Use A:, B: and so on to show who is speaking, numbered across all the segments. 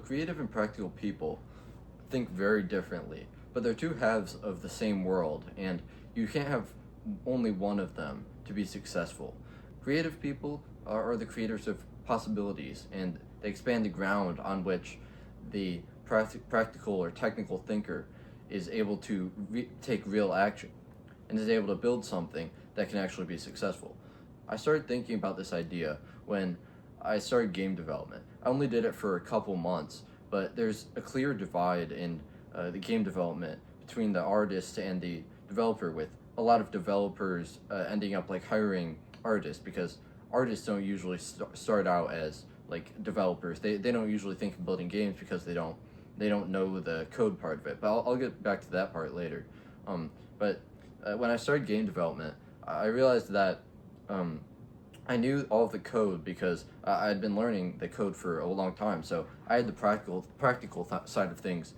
A: Creative and practical people think very differently, but they're two halves of the same world, and you can't have only one of them to be successful. Creative people are the creators of possibilities, and they expand the ground on which the practical or technical thinker is able to take real action and is able to build something that can actually be successful. I started thinking about this idea when I started game development. I only did it for a couple months, but there's a clear divide in the game development between the artist and the developer, with a lot of developers ending up like hiring artists because artists don't usually start out as like developers. They don't usually think of building games because they don't know the code part of it. But I'll get back to that part later. But when I started game development, I realized that I knew all of the code because I had been learning the code for a long time. So I had the side of things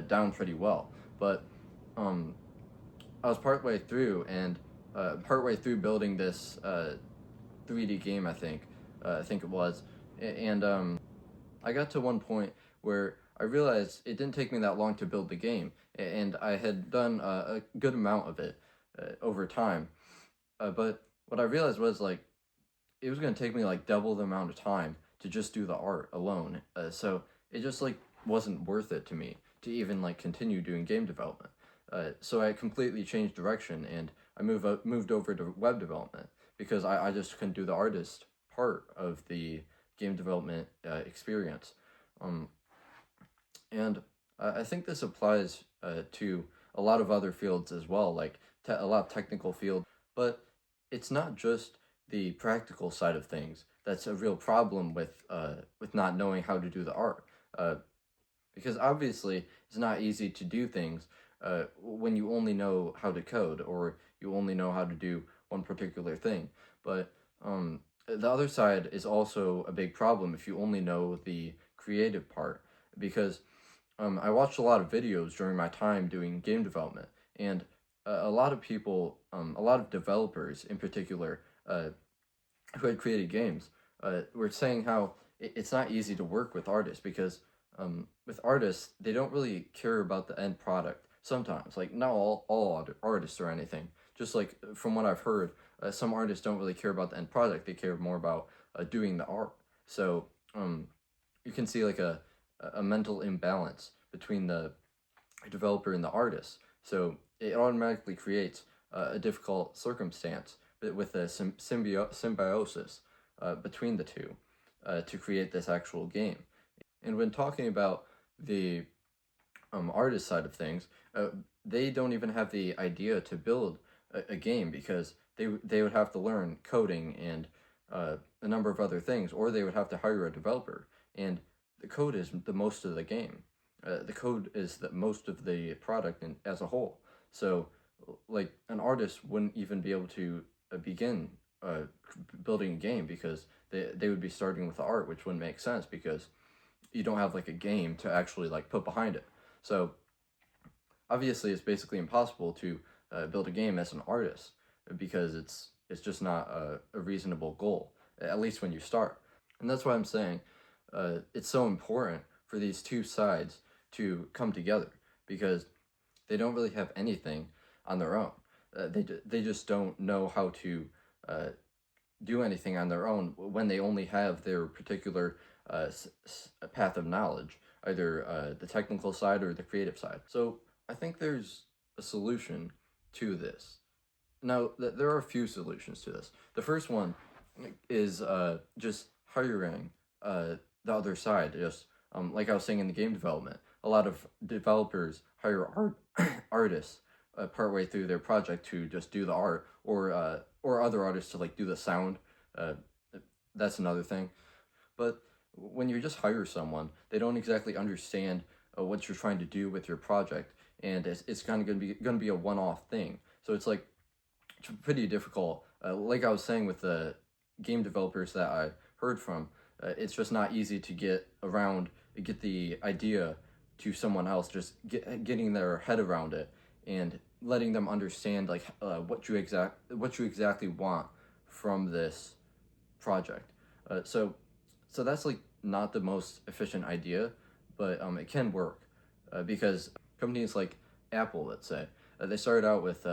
A: down pretty well. But um, I was partway through building this 3D game. I think it was, and I got to one point where I realized it didn't take me that long to build the game, and I had done a good amount of it over time. But what I realized was like it was gonna take me like double the amount of time to just do the art alone. So it just like wasn't worth it to me to even like continue doing game development. So I completely changed direction and I moved over to web development because I just couldn't do the artist part of the game development experience. Um, and I think this applies to a lot of other fields as well, like a lot of technical fields. But it's not just the practical side of things that's a real problem with not knowing how to do the art. Uh, because obviously it's not easy to do things when you only know how to code or you only know how to do one particular thing. But the other side is also a big problem if you only know the creative part, because I watched a lot of videos during my time doing game development, and a lot of people, a lot of developers in particular, who had created games, were saying how it's not easy to work with artists because with artists, they don't really care about the end product sometimes. Like, not all artists or anything. Just like from what I've heard, some artists don't really care about the end product. They care more about doing the art. So you can see like a mental imbalance between the developer and the artist. So it automatically creates a difficult circumstance with a symbiosis between the two to create this actual game. And when talking about the artist side of things, they don't even have the idea to build a game because they would have to learn coding and a number of other things, or they would have to hire a developer. And the code is the most of the game. The code is the most of the product as a whole. So, like, an artist wouldn't even be able to begin building a game because they would be starting with the art, which wouldn't make sense because you don't have like a game to actually like put behind it. So obviously it's basically impossible to build a game as an artist because it's just not a reasonable goal, at least when you start. And that's why I'm saying it's so important for these two sides to come together because they don't really have anything on their own. They just don't know how to do anything on their own when they only have their particular path of knowledge, either the technical side or the creative side. So I think there's a solution to this. Now, there are a few solutions to this. The first one is just hiring the other side. Just like I was saying in the game development, a lot of developers hire artists partway through their project to just do the art, or other artists to like do the sound. Uh, that's another thing. But when you just hire someone, they don't exactly understand what you're trying to do with your project, and it's kind of gonna be a one-off thing. So it's pretty difficult. Like I was saying with the game developers that I heard from, it's just not easy to get the idea to someone else. Just getting their head around it and letting them understand like what you exactly want from this project. So that's like not the most efficient idea, but it can work because companies like Apple, let's say, they started out with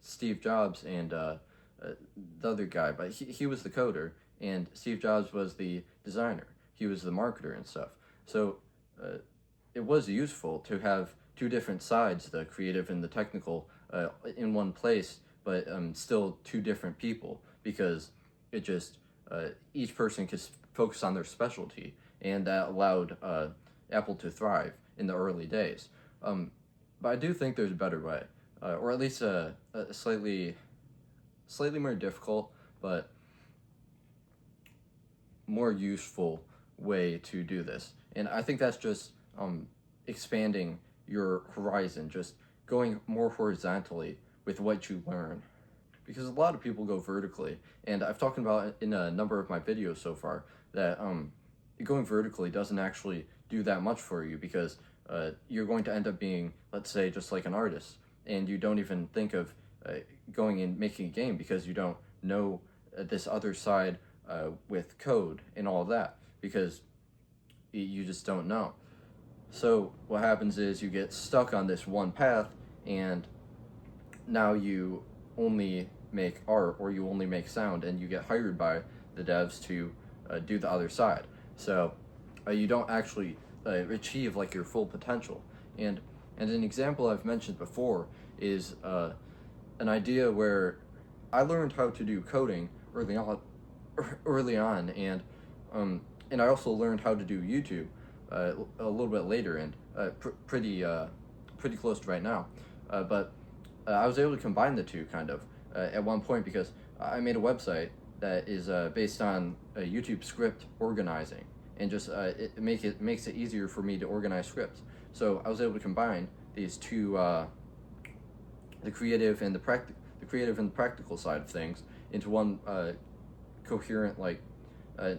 A: Steve Jobs and the other guy, but he was the coder, and Steve Jobs was the designer. He was the marketer and stuff. So it was useful to have two different sides, the creative and the technical, in one place, but still two different people, because it just each person could focus on their specialty, and that allowed Apple to thrive in the early days. But I do think there's a better way, or at least a slightly more difficult, but more useful way to do this. And I think that's just expanding your horizon, just going more horizontally with what you learn. Because a lot of people go vertically, and I've talked about in a number of my videos so far that going vertically doesn't actually do that much for you, because you're going to end up being, let's say, just like an artist, and you don't even think of going and making a game because you don't know this other side with code and all of that, because you just don't know. So what happens is you get stuck on this one path, and now you only make art or you only make sound, and you get hired by the devs to do the other side. So you don't actually achieve like your full potential. And an example I've mentioned before is an idea where I learned how to do coding early on, and I also learned how to do YouTube a little bit later, and pretty close to right now. But I was able to combine the two kind of at one point, because I made a website that is based on YouTube script organizing, and just it makes it easier for me to organize scripts. So I was able to combine these two, the creative and the practical side of things, into one coherent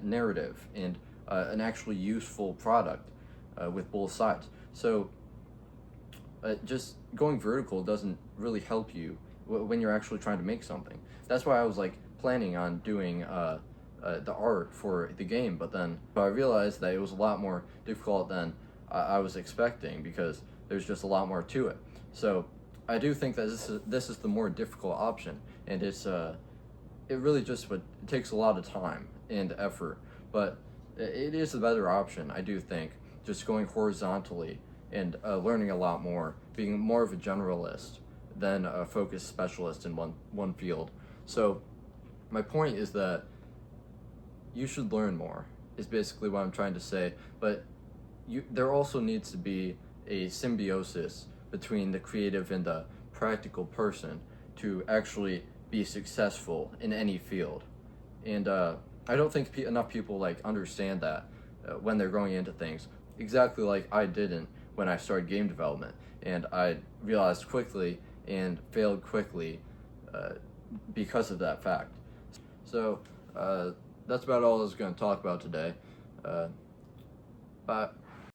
A: narrative and an actually useful product with both sides. So just going vertical doesn't really help you when you're actually trying to make something. That's why I was planning on doing the art for the game, but then I realized that it was a lot more difficult than I was expecting, because there's just a lot more to it. So I do think that this is the more difficult option, and it really just it takes a lot of time and effort, but it is the better option, I do think, just going horizontally and learning a lot more, being more of a generalist than a focused specialist in one field. So my point is that you should learn more, is basically what I'm trying to say, but there also needs to be a symbiosis between the creative and the practical person to actually be successful in any field. And I don't think enough people understand that when they're going into things, exactly like I didn't when I started game development, and I realized quickly and failed quickly because of that fact. So that's about all I was going to talk about today. Bye.